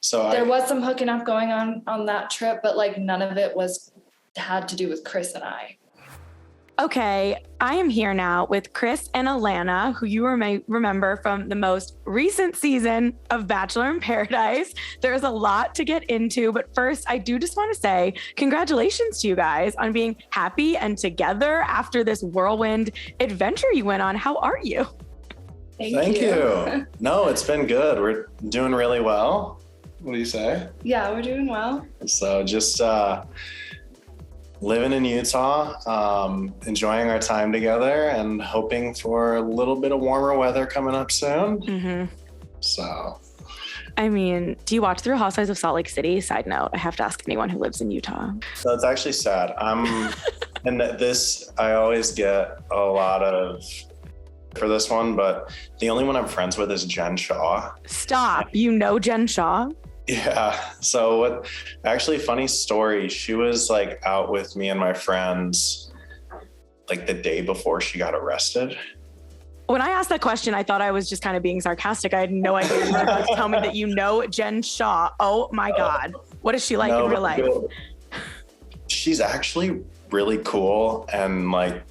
So there was some hooking up going on that trip, but like none of it had to do with Chris and I. Okay, I am here now with Chris and Alana, who you may remember from the most recent season of Bachelor in Paradise. There's a lot to get into, but first, I do just want to say congratulations to you guys on being happy and together after this whirlwind adventure you went on. How are you? Thank you. No, it's been good. We're doing really well. What do you say? Yeah, we're doing well. So just living in Utah, enjoying our time together and hoping for a little bit of warmer weather coming up soon. Mm-hmm. So, I mean, do you watch The Real Housewives of Salt Lake City? Side note, I have to ask anyone who lives in Utah. So it's actually sad. And this, I always get a lot of for this one, but the only one I'm friends with is Jen Shah. Stop. You know Jen Shah? Yeah. So funny story. She was like out with me and my friends like the day before she got arrested. When I asked that question, I thought I was just kind of being sarcastic. I had no idea you were going to tell me that you know Jen Shah. Oh my God. What is she like in real life? She's actually really cool and like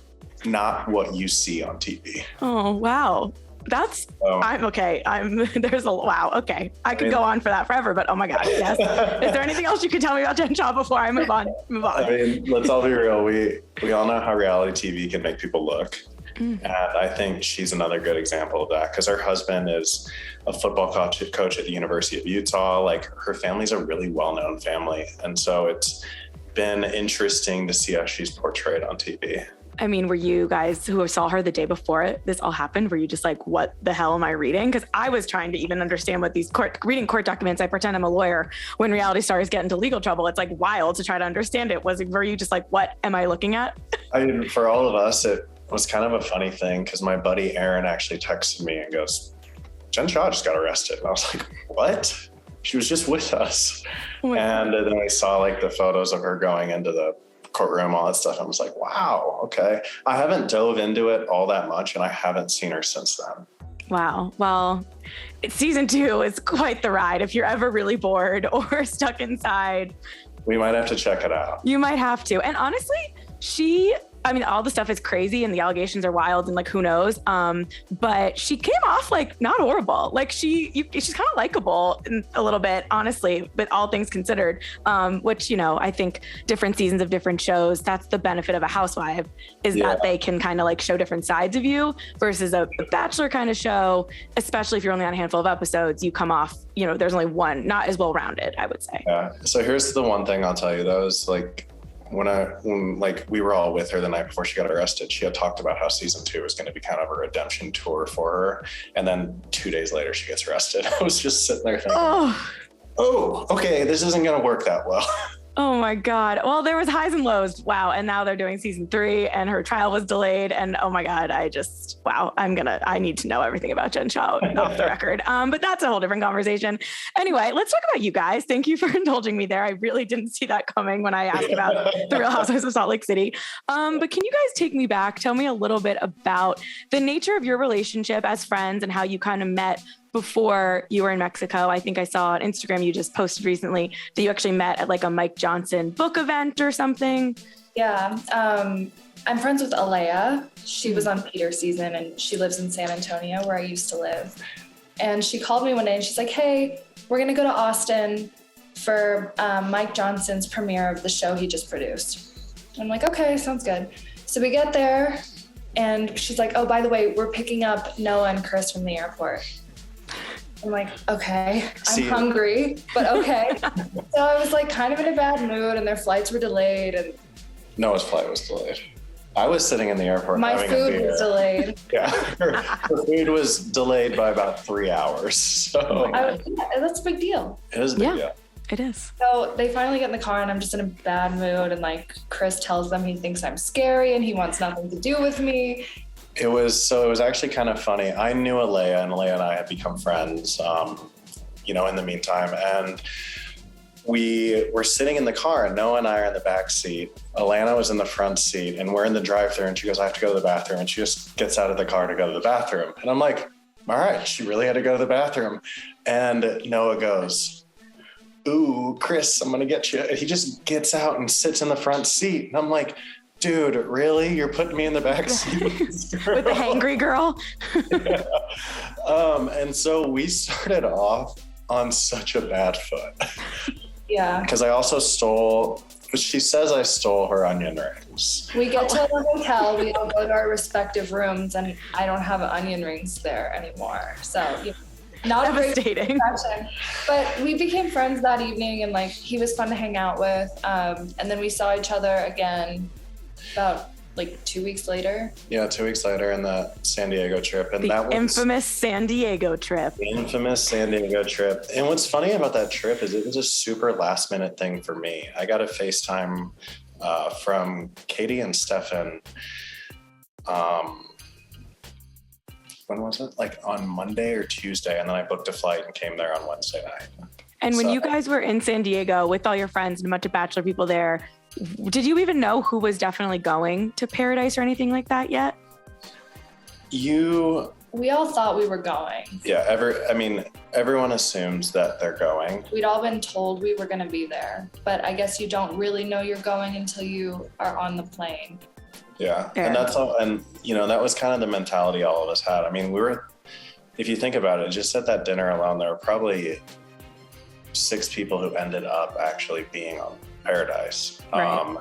not what you see on TV. Oh, wow. I'm okay. Wow. Okay. I could go on for that forever, but oh my God. Yes. Is there anything else you could tell me about Jen Shah before I move on? I mean, let's all be real. We all know how reality TV can make people look. And I think she's another good example of that because her husband is a football coach at the University of Utah. Like her family's a really well-known family. And so it's been interesting to see how she's portrayed on TV. I mean, were you guys who saw her the day before this all happened, were you just like, what the hell am I reading? Because I was trying to even understand what reading court documents. I pretend I'm a lawyer. When reality stars get into legal trouble, it's like wild to try to understand it. Were you just like, what am I looking at? I mean, for all of us, it was kind of a funny thing because my buddy Aaron actually texted me and goes, Jen Shah just got arrested. And I was like, what? She was just with us. And then I saw like the photos of her going into the courtroom, all that stuff. I was like, wow, okay. I haven't dove into it all that much and I haven't seen her since then. Wow. Well, season 2 is quite the ride. If you're ever really bored or stuck inside, we might have to check it out. You might have to. And honestly, all the stuff is crazy and the allegations are wild and like, who knows? But she came off like not horrible. Like she's kind of likable a little bit, honestly, but all things considered, which, I think different seasons of different shows, that's the benefit of a housewife is that they can kind of like show different sides of you versus a Bachelor kind of show, especially if you're only on a handful of episodes, you come off, there's only one, not as well-rounded, I would say. Yeah. So here's the one thing I'll tell you though, is like, when we were all with her the night before she got arrested, she had talked about how season 2 was going to be kind of a redemption tour for her. And then 2 days later, she gets arrested. I was just sitting there thinking, oh, okay, this isn't going to work that well. Oh my God. Well, there was highs and lows. Wow. And now they're doing season 3 and her trial was delayed. And oh my God, I need to know everything about Jen Shah off the record. But that's a whole different conversation. Anyway, let's talk about you guys. Thank you for indulging me there. I really didn't see that coming when I asked about the Real Housewives of Salt Lake City. But can you guys take me back? Tell me a little bit about the nature of your relationship as friends and how you kind of met before you were in Mexico. I think I saw on Instagram you just posted recently that you actually met at like a Mike Johnson book event or something. Yeah. I'm friends with Alea. She was on Peter's season and she lives in San Antonio where I used to live. And she called me one day and she's like, hey, we're going to go to Austin for Mike Johnson's premiere of the show he just produced. I'm like, okay, sounds good. So we get there and she's like, oh, by the way, we're picking up Noah and Chris from the airport. I'm like, okay, I'm hungry, but okay. So I was like kind of in a bad mood and their flights were delayed and Noah's flight was delayed. I was sitting in the airport. My food was delayed. Yeah, her food was delayed by about 3 hours. So that's a big deal. It is a big deal. It is. So they finally get in the car and I'm just in a bad mood and like Chris tells them he thinks I'm scary and he wants nothing to do with me. It was actually kind of funny. I knew Alea and I had become friends, in the meantime. And we were sitting in the car and Noah and I are in the back seat. Alana was in the front seat and we're in the drive-thru and she goes, I have to go to the bathroom. And she just gets out of the car to go to the bathroom. And I'm like, all right, she really had to go to the bathroom. And Noah goes, ooh, Chris, I'm going to get you. And he just gets out and sits in the front seat. And I'm like, dude, really? You're putting me in the back seat with the hangry girl? Yeah. And so we started off on such a bad foot. Yeah. Because I also stole, she says I stole her onion rings. We get to the hotel, we all go to our respective rooms, and I don't have onion rings there anymore. So, not devastating. But we became friends that evening, and like he was fun to hang out with. And then we saw each other again about like 2 weeks later. Yeah, 2 weeks later in the San Diego trip. And that was infamous San Diego trip. The infamous San Diego trip. And what's funny about that trip is it was a super last minute thing for me. I got a FaceTime from Kody and Stefan. When was it? Like on Monday or Tuesday. And then I booked a flight and came there on Wednesday night. And when you guys were in San Diego with all your friends and a bunch of Bachelor people there, did you even know who was definitely going to Paradise or anything like that yet? We all thought we were going. Yeah, everyone assumes that they're going. We'd all been told we were going to be there, but I guess you don't really know you're going until you are on the plane. Yeah, and that's all. And that was kind of the mentality all of us had. I mean, if you think about it, just at that dinner alone, there were probably 6 people who ended up actually being on Paradise. Right.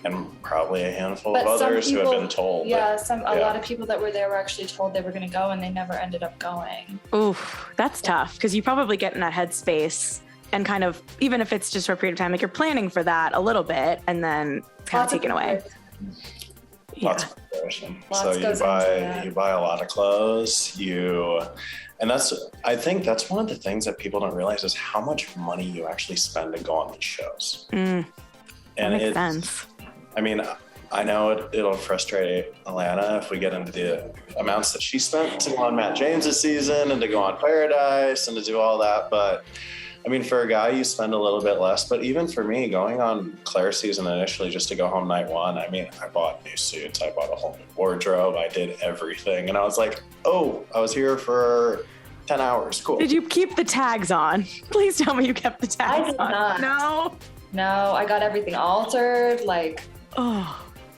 And probably a handful of others who had been told. Yeah, a lot of people that were there were actually told they were going to go, and they never ended up going. Oof, that's tough, because you probably get in that headspace and kind of, even if it's just for a period of time, like you're planning for that a little bit, and then it's kind of taken away. Lots of preparation. So you buy a lot of clothes, and I think that's one of the things that people don't realize is how much money you actually spend to go on these shows. And that makes sense. I mean, I know it'll frustrate Alana if we get into the amounts that she spent to go on Matt James's season and to go on Paradise and to do all that. But I mean, for a guy, you spend a little bit less. But even for me, going on Claire's season initially just to go home night one, I mean, I bought new suits. I bought a whole new wardrobe. I did everything. And I was like, oh, I was here for 10 hours. Cool. Did you keep the tags on? Please tell me you kept the tags on. I did not. No, I got everything altered.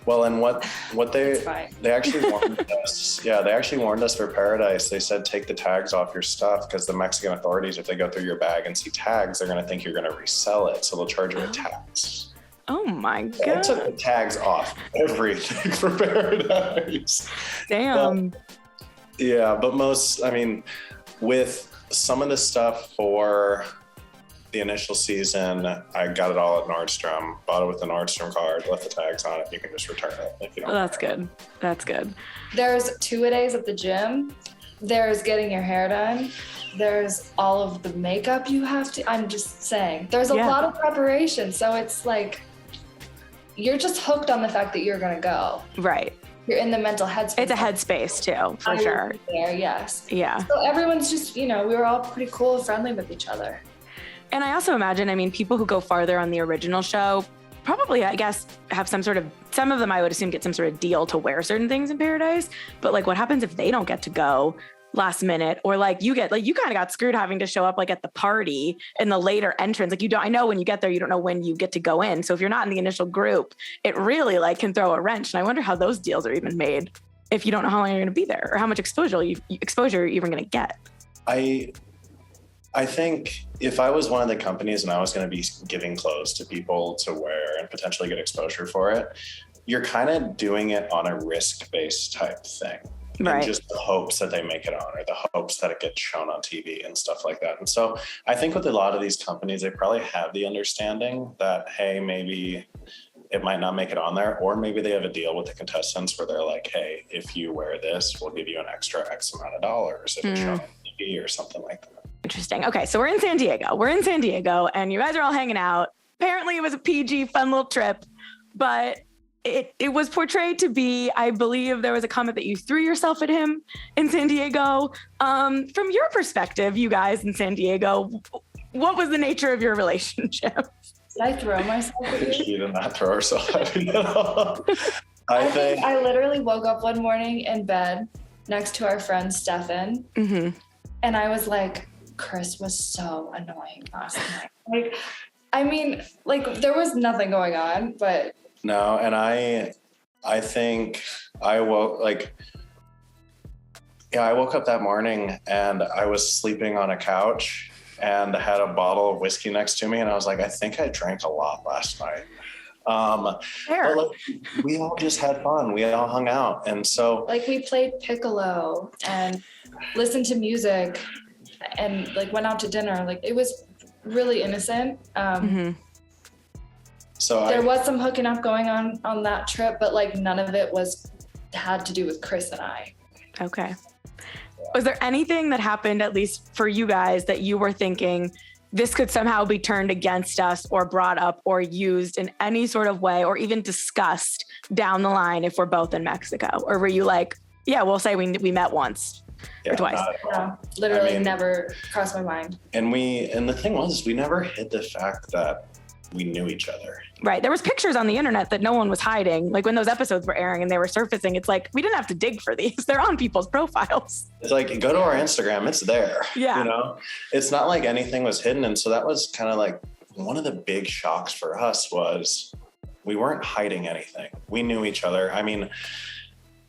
Well, and what they actually warned us. Yeah, they actually warned us for Paradise. They said take the tags off your stuff because the Mexican authorities, if they go through your bag and see tags, they're going to think you're going to resell it, so they'll charge you a tax. Oh my god! I took the tags off everything for Paradise. Damn. But with some of the stuff for the initial season, I got it all at Nordstrom, bought it with the Nordstrom card, left the tags on it. You can just return it if you don't. Oh, that's good. That's good. There's 2-a-days at the gym. There's getting your hair done. There's all of the makeup you have to, I'm just saying, there's a lot of preparation. So it's like, you're just hooked on the fact that you're going to go. Right. You're in the mental headspace. It's a headspace too, for sure. There, yes. Yeah. So everyone's just, we were all pretty cool and friendly with each other. And I also imagine, people who go farther on the original show probably, I guess, have some of them I would assume get some sort of deal to wear certain things in Paradise. But what happens if they don't get to go last minute, or you kind of got screwed having to show up at the party in the later entrance. I know when you get there, you don't know when you get to go in. So if you're not in the initial group, it really can throw a wrench. And I wonder how those deals are even made if you don't know how long you're going to be there or how much exposure you're even going to get. I think if I was one of the companies and I was going to be giving clothes to people to wear and potentially get exposure for it, you're kind of doing it on a risk-based type thing. Right. And just the hopes that they make it on, or the hopes that it gets shown on TV and stuff like that. And so I think with a lot of these companies, they probably have the understanding that, hey, maybe it might not make it on there, or maybe they have a deal with the contestants where they're like, hey, if you wear this, we'll give you an extra X amount of dollars if it's shown on TV or something like that. Interesting. Okay, so we're in San Diego and you guys are all hanging out. Apparently it was a PG fun little trip, but it was portrayed to be, I believe there was a comment that you threw yourself at him in San Diego. From your perspective, you guys in San Diego, what was the nature of your relationship? Did I throw myself at you? She did not throw herself at me at all. I think I literally woke up one morning in bed next to our friend Stefan. Mm-hmm. And I was like, Chris was so annoying last night. Like, I mean, like there was nothing going on, but no. And I think I woke up that morning and I was sleeping on a couch and had a bottle of whiskey next to me. And I was like, I think I drank a lot last night. But like, we all just had fun. We all hung out. And so like we played piccolo and listened to music and like went out to dinner. Like it was really innocent. So there was some hooking up going on that trip, but like none of it had to do with Chris and I. Okay. Was there anything that happened, at least for you guys, that you were thinking this could somehow be turned against us or brought up or used in any sort of way or even discussed down the line if we're both in Mexico? Or were you like, yeah, we'll say we met once or twice? No, literally never crossed my mind. And the thing was, we never hid the fact that we knew each other. Right. There was pictures on the internet that no one was hiding. Like when those episodes were airing and they were surfacing, it's like, we didn't have to dig for these. They're on people's profiles. It's like, go to our Instagram, it's there. Yeah. You know, it's not like anything was hidden. And so that was kind of like one of the big shocks for us was we weren't hiding anything. We knew each other. I mean,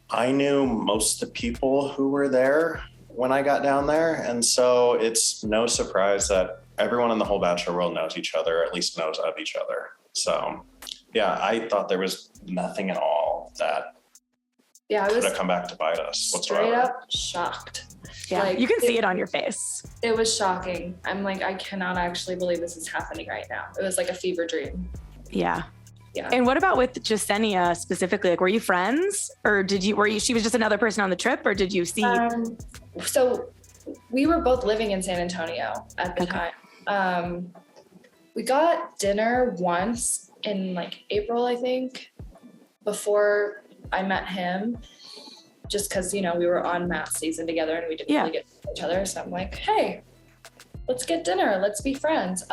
I knew most of the people who were there when I got down there. And so it's no surprise that everyone in the whole Bachelor world knows each other, or at least knows of each other. So yeah, I thought there was nothing at all that could have come back to bite us whatsoever. Straight up shocked. Yeah, like, you can see it on your face. It was shocking. I'm like, I cannot actually believe this is happening right now. It was like a fever dream. Yeah. Yeah. And what about with Jessenia specifically? Like, were you friends, or she was just another person on the trip, or did you see? So we were both living in San Antonio at the time. We got dinner once in like April, I think, before I met him, just because, you know, we were on Matt's season together and we didn't really get to know each other. So I'm like, hey, let's get dinner. Let's be friends.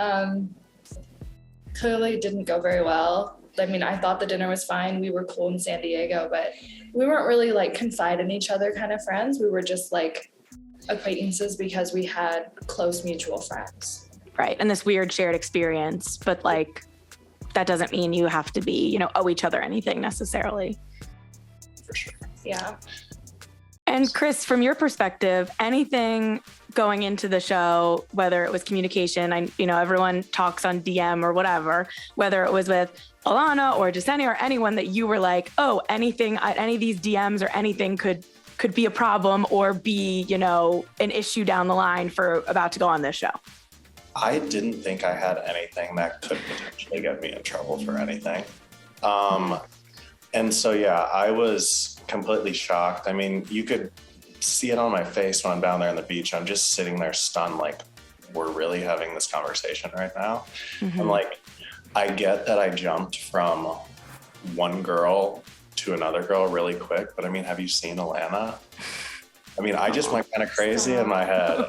Clearly didn't go very well. I mean, I thought the dinner was fine. We were cool in San Diego, but we weren't really like confide in each other kind of friends. We were just like acquaintances because we had close mutual friends. Right. And this weird shared experience, but like, that doesn't mean you have to be, you know, owe each other anything necessarily. For sure. Yeah. And Chris, from your perspective, anything going into the show, whether it was communication, everyone talks on DM or whatever, whether it was with Alana or Jessenia or anyone that you were like, oh, anything, any of these DMs or anything could be a problem or be, you know, an issue down the line for about to go on this show? I didn't think I had anything that could potentially get me in trouble for anything. And so, yeah, I was completely shocked. I mean, you could see it on my face when I'm down there on the beach. I'm just sitting there stunned, like, we're really having this conversation right now. Mm-hmm. I'm like, I get that I jumped from one girl to another girl really quick, but I mean, have you seen Alana? I mean, I just went kind of crazy in my head.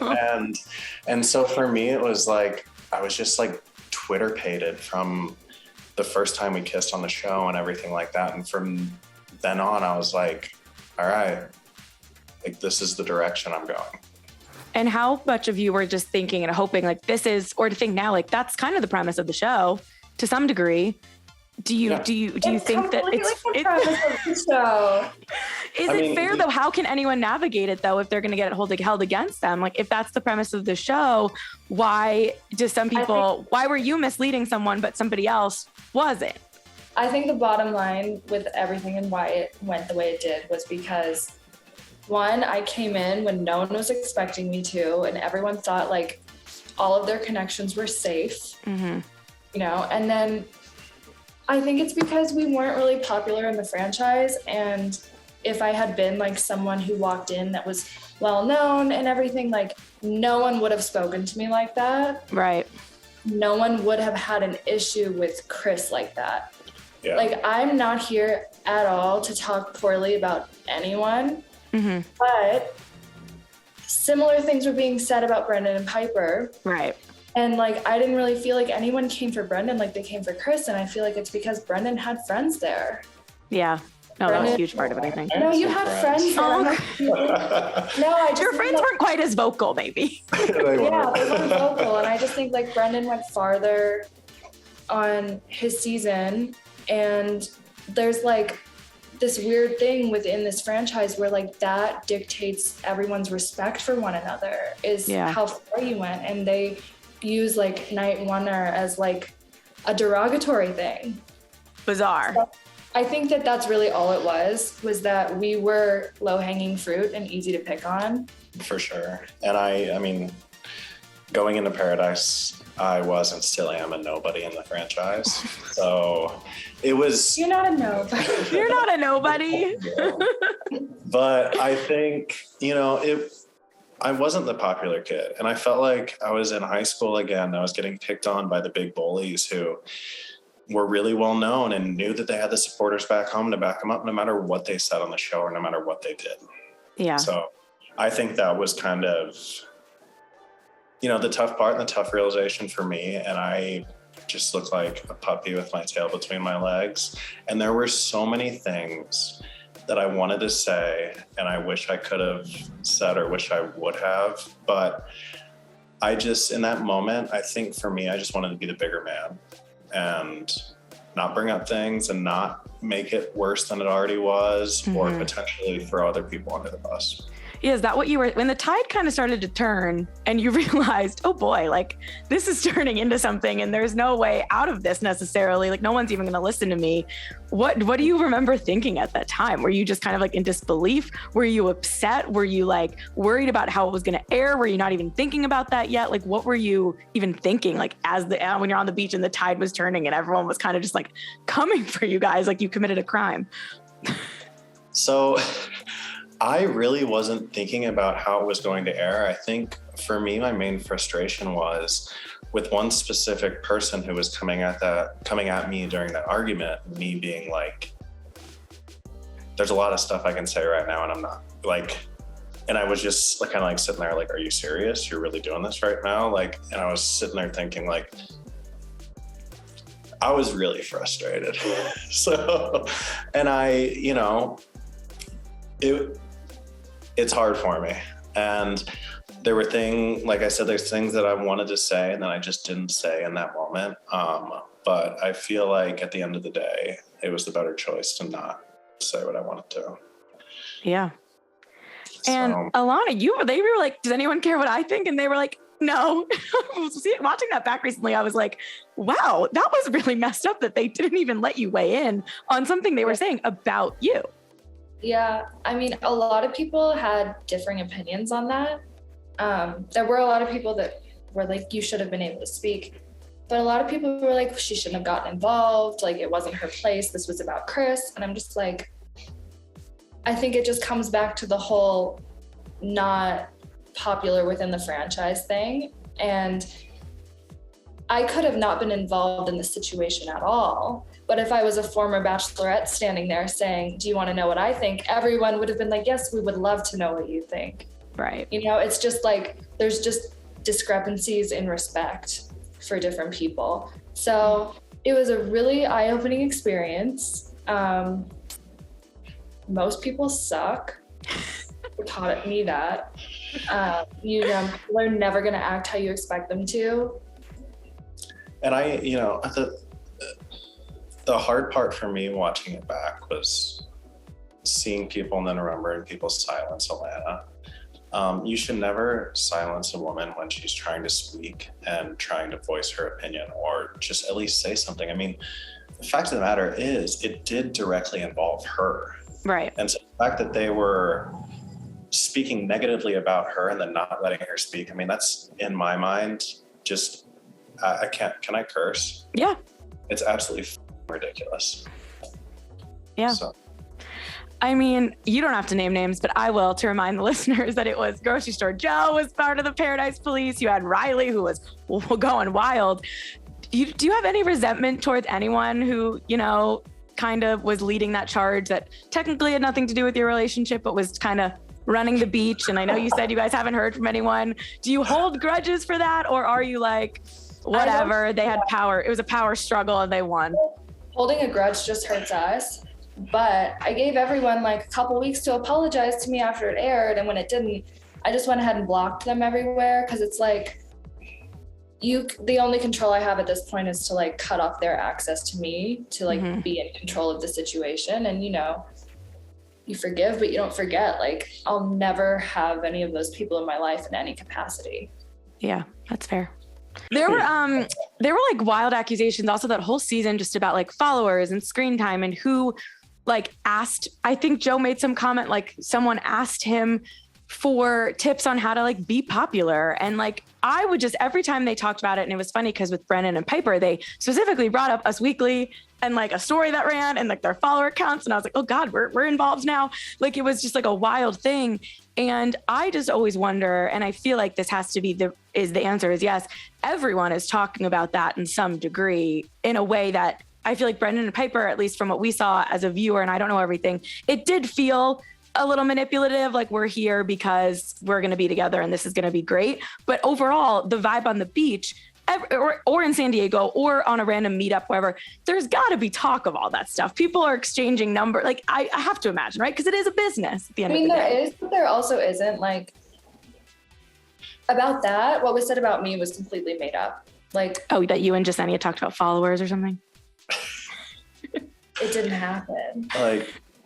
And so for me, it was like, I was just like Twitter-pated from the first time we kissed on the show and everything like that. And from then on, I was like, all right, like this is the direction I'm going. And how much of you were just thinking and hoping like this is, or to think now, like that's kind of the premise of the show to some degree. Do you think that it's the premise of the show? Is it fair though? How can anyone navigate it though if they're going to get it held against them? Like if that's the premise of the show, why do some people? Why were you misleading someone but somebody else wasn't? I think the bottom line with everything and why it went the way it did was because one, I came in when no one was expecting me to, and everyone thought like all of their connections were safe. Mm-hmm. You know, and then I think it's because we weren't really popular in the franchise, and if I had been like someone who walked in that was well known and everything, like no one would have spoken to me like that. Right. No one would have had an issue with Chris like that. Yeah. Like I'm not here at all to talk poorly about anyone, mm-hmm. but similar things were being said about Brendan and Piper. Right. And like, I didn't really feel like anyone came for Brendan like they came for Chris. And I feel like it's because Brendan had friends there. Yeah. No, that was a huge part of it, I think. No, you had friends. Oh. No, your friends weren't quite as vocal, maybe. Yeah, they weren't vocal. And I just think like Brendan went farther on his season. And there's like this weird thing within this franchise where like that dictates everyone's respect for one another is how far you went. And they use like night oneer as like a derogatory thing. Bizarre. So I think that that's really all it was that we were low-hanging fruit and easy to pick on. For sure. And I mean, going into Paradise, I was and still am a nobody in the franchise. So it was... You're not a nobody. You're not a nobody. But I think, you know, I wasn't the popular kid. And I felt like I was in high school again. I was getting picked on by the big bullies who were really well known and knew that they had the supporters back home to back them up no matter what they said on the show or no matter what they did. Yeah. So I think that was kind of, you know, the tough part and the tough realization for me. And I just looked like a puppy with my tail between my legs. And there were so many things that I wanted to say and I wish I could have said or wish I would have. But I just, in that moment, I think for me, I just wanted to be the bigger man and not bring up things and not make it worse than it already was or potentially throw other people under the bus. Yeah, is that what you were, when the tide kind of started to turn and you realized, oh boy, like this is turning into something and there's no way out of this necessarily, like no one's even going to listen to me. What do you remember thinking at that time? Were you just kind of like in disbelief? Were you upset? Were you like worried about how it was going to air? Were you not even thinking about that yet? Like what were you even thinking? Like when you're on the beach and the tide was turning and everyone was kind of just like coming for you guys, like you committed a crime. So I really wasn't thinking about how it was going to air. I think for me, my main frustration was with one specific person who was coming at me during that argument, me being like, there's a lot of stuff I can say right now and I'm not like, and I was just like, kind of like sitting there like, are you serious? You're really doing this right now? Like, and I was sitting there thinking like, I was really frustrated. So, and I, you know, it's hard for me. And there were things, like I said, there's things that I wanted to say and then I just didn't say in that moment. But I feel like at the end of the day, it was the better choice to not say what I wanted to. Yeah. And Alana, they were like, does anyone care what I think? And they were like, no. Watching that back recently, I was like, wow, that was really messed up that they didn't even let you weigh in on something they were saying about you. Yeah, I mean, a lot of people had differing opinions on that. There were a lot of people that were like, you should have been able to speak. But a lot of people were like, she shouldn't have gotten involved. Like, it wasn't her place. This was about Chris. And I'm just like, I think it just comes back to the whole not popular within the franchise thing. And I could have not been involved in the situation at all. But if I was a former Bachelorette standing there saying, do you want to know what I think? Everyone would have been like, yes, we would love to know what you think. Right. You know, it's just like, there's just discrepancies in respect for different people. So it was a really eye-opening experience. Most people suck. It taught me that. You know, people are never going to act how you expect them to. And I, you know, the hard part for me watching it back was seeing people and then remembering people's silence, Alana. You should never silence a woman when she's trying to speak and trying to voice her opinion or just at least say something. I mean, the fact of the matter is it did directly involve her. Right. And so the fact that they were speaking negatively about her and then not letting her speak, I mean, that's in my mind, just, can I curse? Yeah. It's absolutely ridiculous. Yeah. So. I mean, you don't have to name names, but I will to remind the listeners that it was Grocery Store Joe was part of the Paradise Police. You had Riley who was going wild. Do you have any resentment towards anyone who, you know, kind of was leading that charge that technically had nothing to do with your relationship, but was kind of running the beach? And I know you said you guys haven't heard from anyone. Do you hold grudges for that? Or are you like, whatever, they had power. It was a power struggle and they won. Holding a grudge just hurts us. But I gave everyone like a couple weeks to apologize to me after it aired. And when it didn't, I just went ahead and blocked them everywhere. Cause it's like, the only control I have at this point is to like cut off their access to me to like be in control of the situation. And, you know, you forgive, but you don't forget. Like, I'll never have any of those people in my life in any capacity. Yeah, that's fair. There were like wild accusations also that whole season just about like followers and screen time and who like asked, I think Joe made some comment, like someone asked him for tips on how to like be popular. And like, I would just, every time they talked about it, and it was funny because with Brennan and Piper, they specifically brought up Us Weekly and like a story that ran and like their follower counts. And I was like, oh God, we're involved now. Like, it was just like a wild thing. And I just always wonder, and I feel like this has to be the answer is yes. Everyone is talking about that in some degree in a way that I feel like Brendan and Piper, at least from what we saw as a viewer, and I don't know everything, it did feel a little manipulative, like we're here because we're going to be together and this is going to be great. But overall, the vibe on the beach or in San Diego or on a random meetup, wherever, there's got to be talk of all that stuff. People are exchanging numbers. Like I have to imagine, right? Because it is a business at the end of the day. There is, but there also isn't. Like about that, what was said about me was completely made up. Like, oh, that you and Jessenia talked about followers or something? It didn't happen.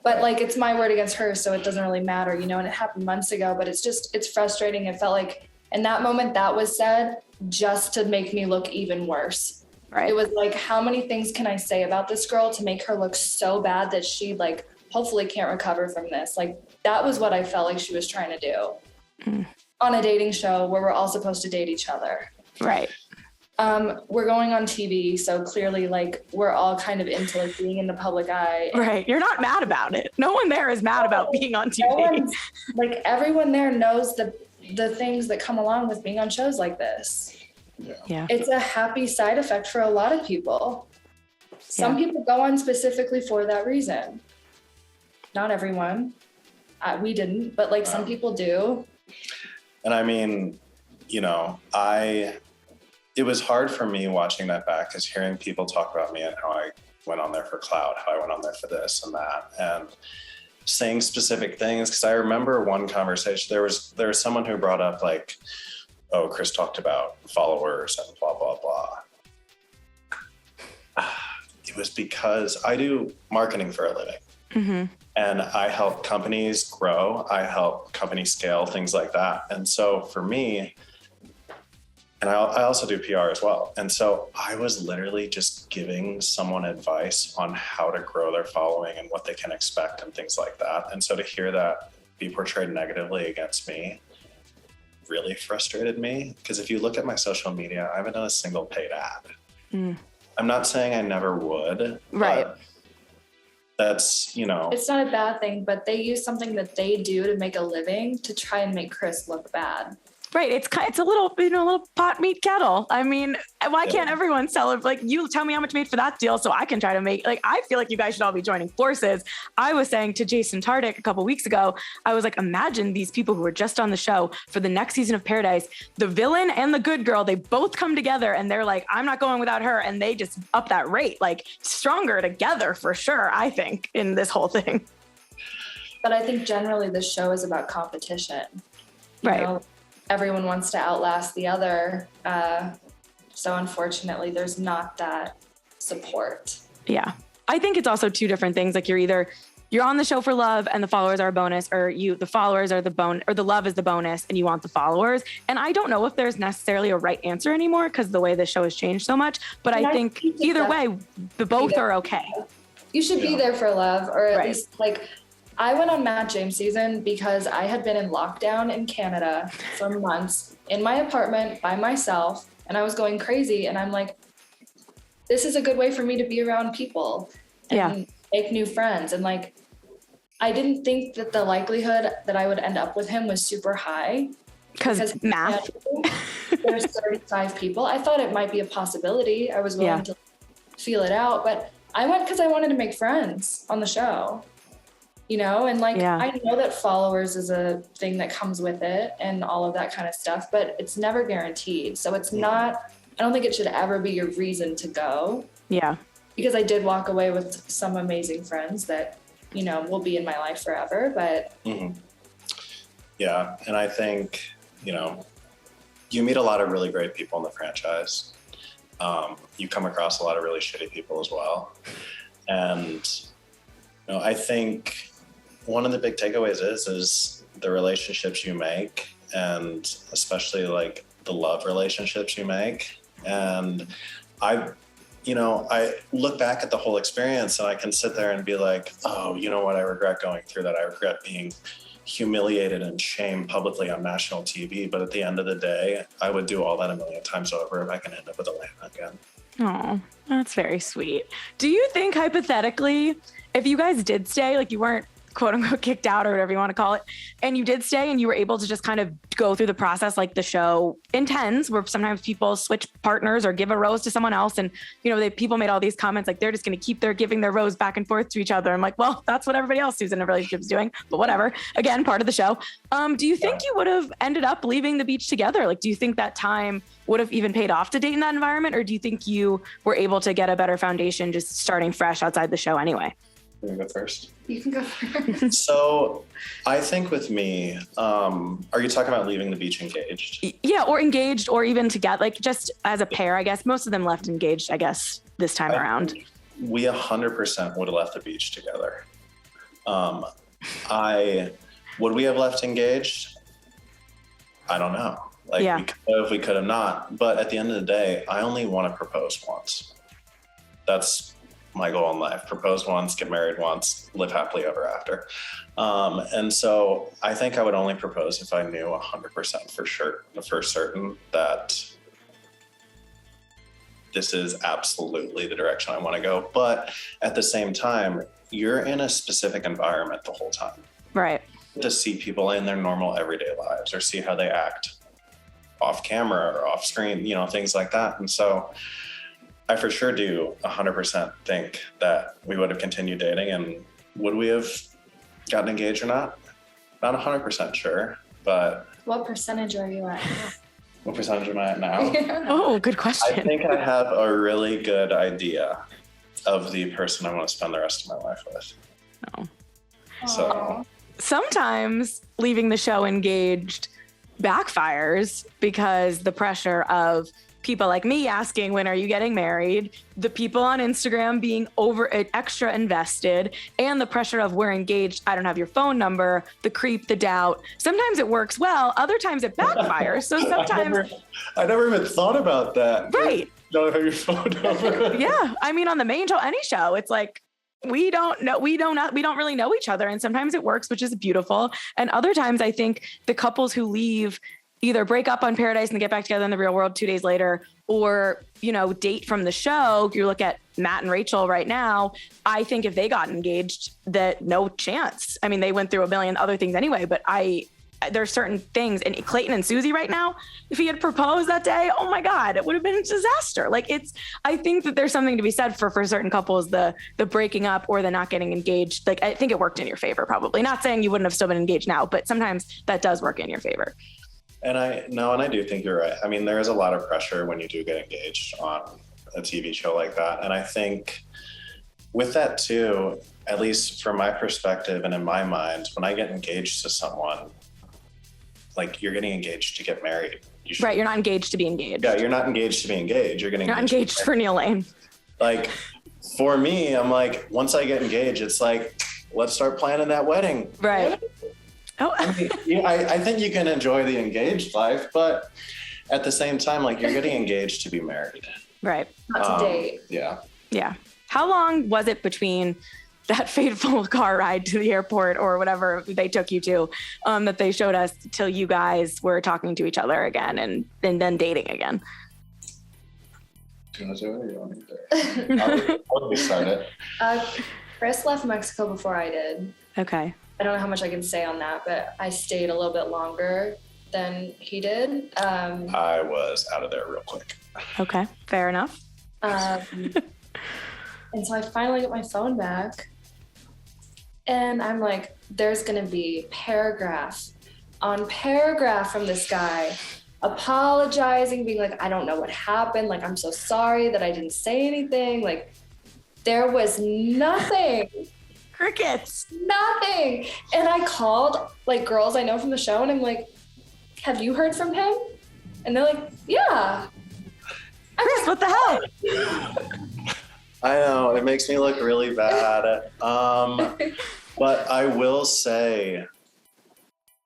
But like, it's my word against hers, so it doesn't really matter, you know, and it happened months ago, but it's frustrating. It felt like in that moment that was said just to make me look even worse. Right. It was like, how many things can I say about this girl to make her look so bad that she like hopefully can't recover from this? Like, that was what I felt like she was trying to do on a dating show where we're all supposed to date each other. Right. We're going on TV, so clearly like we're all kind of into like being in the public eye. Right. You're not mad about it. No one there is mad about being on TV. Like everyone there knows the things that come along with being on shows like this. Yeah. It's a happy side effect for a lot of people. Some people go on specifically for that reason. Not everyone. We didn't, but like some people do. And I mean, you know, it was hard for me watching that back because hearing people talk about me and how I went on there for clout, how I went on there for this and that, and saying specific things. Because I remember one conversation, there was someone who brought up like, oh, Chris talked about followers and blah, blah, blah. It was because I do marketing for a living. Mm-hmm. And I help companies grow. I help companies scale, things like that. And so for me, and I also do PR as well. And so I was literally just giving someone advice on how to grow their following and what they can expect and things like that. And so to hear that be portrayed negatively against me really frustrated me. Because if you look at my social media, I haven't done a single paid ad. I'm not saying I never would. Right. That's, you know. It's not a bad thing, but they use something that they do to make a living to try and make Chris look bad. Right. It's a little, a little pot meat kettle. I mean, why can't everyone sell it? Like, you tell me how much you made for that deal so I can try to make, like, I feel like you guys should all be joining forces. I was saying to Jason Tardik a couple weeks ago, I was like, imagine these people who are just on the show for the next season of Paradise, the villain and the good girl, they both come together and they're like, I'm not going without her. And they just up that rate, like stronger together for sure, I think, in this whole thing. But I think generally this show is about competition. You know? Everyone wants to outlast the other. So unfortunately, there's not that support. Yeah. I think it's also two different things. Like you're on the show for love and the followers are a bonus, or the followers are the bonus, or the love is the bonus and you want the followers. And I don't know if there's necessarily a right answer anymore because the way the show has changed so much. But I think either way, both are okay. You should be there for love, or at least like, I went on Matt James season because I had been in lockdown in Canada for months in my apartment by myself, and I was going crazy. And I'm like, this is a good way for me to be around people and make new friends. And like, I didn't think that the likelihood that I would end up with him was super high. Because math. There's 35 people. I thought it might be a possibility. I was willing to feel it out, but I went because I wanted to make friends on the show. You know, and like, I know that followers is a thing that comes with it and all of that kind of stuff, but it's never guaranteed. So it's not, I don't think it should ever be your reason to go. Yeah. because I did walk away with some amazing friends that, you know, will be in my life forever, but. Yeah. And I think, you know, you meet a lot of really great people in the franchise. You come across a lot of really shitty people as well. And, you know, I think one of the big takeaways is the relationships you make, and especially like the love relationships you make. And I look back at the whole experience and I can sit there and be like, oh, you know what? I regret going through that. I regret being humiliated and shamed publicly on national TV. But at the end of the day, I would do all that a million times over if I can end up with Alana again. Oh, that's very sweet. Do you think hypothetically, if you guys did stay, like you weren't quote unquote kicked out or whatever you want to call it, and you did stay and you were able to just kind of go through the process like the show intends, where sometimes people switch partners or give a rose to someone else, and you know, people made all these comments like they're just going to keep giving their rose back and forth to each other. I'm like, well, that's what everybody else who's in a relationship is doing, but whatever. Again, part of the show. Do you think you would have ended up leaving the beach together? Like, do you think that time would have even paid off to date in that environment, or do you think you were able to get a better foundation just starting fresh outside the show anyway? You can go first. You can go first. So I think with me, are you talking about leaving the beach engaged? Yeah, or engaged, or even together, like just as a pair, I guess. Most of them left engaged, I guess, this time around. We 100% would have left the beach together. Would we have left engaged? I don't know. Like, yeah. we could have not. But at the end of the day, I only want to propose once. That's my goal in life. Propose once, get married once, live happily ever after. And so I think I would only propose if I knew 100% for certain that this is absolutely the direction I want to go. But at the same time, you're in a specific environment the whole time. Right. To see people in their normal everyday lives or see how they act off camera or off screen, you know, things like that. And so I for sure do 100% think that we would have continued dating. And would we have gotten engaged or not? Not 100% sure, but. What percentage are you at now? What percentage am I at now? Oh, good question. I think I have a really good idea of the person I want to spend the rest of my life with. Oh. So. Sometimes leaving the show engaged backfires because the pressure of people like me asking, when are you getting married? The people on Instagram being extra invested, and the pressure of we're engaged, I don't have your phone number, the doubt. Sometimes it works well, other times it backfires. So sometimes I never even thought about that. Right. Don't have your phone number. Yeah. I mean, on the main show, any show, it's like, we don't really know each other. And sometimes it works, which is beautiful. And other times I think the couples who leave either break up on Paradise and get back together in the real world 2 days later, or, you know, date from the show. You look at Matt and Rachel right now. I think if they got engaged, that no chance. I mean, they went through a million other things anyway, but there's certain things, and Clayton and Susie right now, if he had proposed that day, oh my God, it would have been a disaster. Like I think that there's something to be said for certain couples, the breaking up or the not getting engaged. Like, I think it worked in your favor, probably. Not saying you wouldn't have still been engaged now, but sometimes that does work in your favor. And I do think you're right. I mean, there is a lot of pressure when you do get engaged on a TV show like that. And I think with that too, at least from my perspective and in my mind, when I get engaged to someone, like, you're getting engaged to get married. Right. You're not engaged to be engaged. Yeah. You're not engaged to be engaged. You're not engaged for Neil Lane. Like, for me, I'm like, once I get engaged, it's like, let's start planning that wedding. Right. Oh, I think you can enjoy the engaged life, but at the same time, like, you're getting engaged to be married. Right. Not to date. Yeah. Yeah. How long was it between that fateful car ride to the airport or whatever they took you to, that they showed us, till you guys were talking to each other again and then dating again? Do you want to do it or you want me to? I'll start it. Chris left Mexico before I did. Okay. I don't know how much I can say on that, but I stayed a little bit longer than he did. I was out of there real quick. Okay, fair enough. And so I finally get my phone back, and I'm like, there's going to be paragraph on paragraph from this guy apologizing, being like, I don't know what happened. Like, I'm so sorry that I didn't say anything. Like, There was nothing. Crickets. Nothing. And I called like girls I know from the show and I'm like, have you heard from him? And they're like, yeah. Chris, what the hell? I know, it makes me look really bad. But I will say,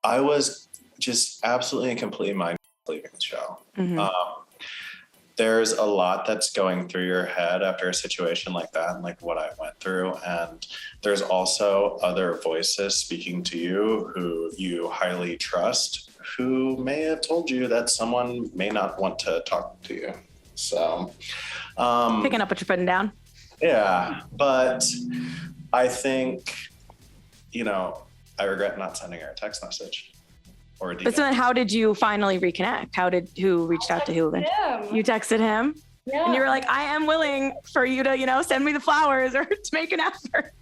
I was just absolutely and completely mind leaving the show. Mm-hmm. There's a lot that's going through your head after a situation like that and like what I went through. And there's also other voices speaking to you who you highly trust, who may have told you that someone may not want to talk to you. So picking up what you're putting down. Yeah, but I think, you know, I regret not sending her a text message or a DM. But so then how did you finally reconnect? Who reached out to who? You texted him? Yeah. And you were like, I am willing for you to, you know, send me the flowers or to make an effort.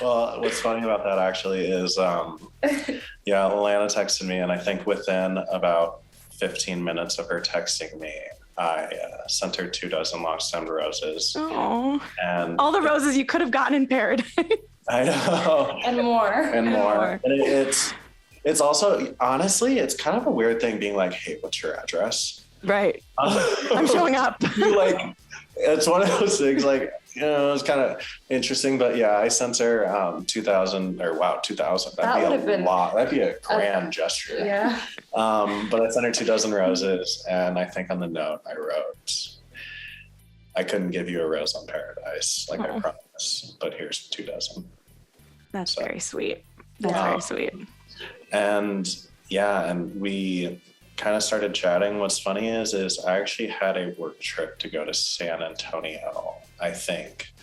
Well, what's funny about that actually is, yeah, Alana texted me, and I think within about 15 minutes of her texting me, I sent her 24 long-stemmed roses. Oh, and all the roses you could have gotten in paradise. I know. And more. And it's also, honestly, it's kind of a weird thing being like, hey, what's your address? Right. I'm showing up. Like, it's one of those things, like, you know, it's kind of interesting, but yeah, I sent her 2,000. That'd be a lot. That'd be a grand gesture. Yeah. But I sent her 24 roses, and I think on the note I wrote, I couldn't give you a rose on paradise, like I promised, but here's 24. That's very sweet. That's very sweet. And yeah, and we kind of started chatting. What's funny is I actually had a work trip to go to San Antonio, I think,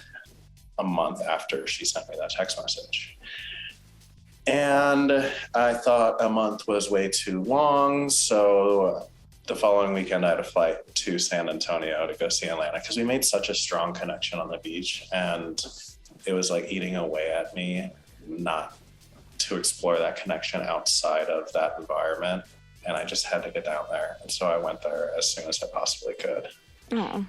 a month after she sent me that text message. And I thought a month was way too long. So the following weekend, I had a flight to San Antonio to go see Alana because we made such a strong connection on the beach. And it was like eating away at me not to explore that connection outside of that environment. And I just had to get down there. And so I went there as soon as I possibly could. Oh,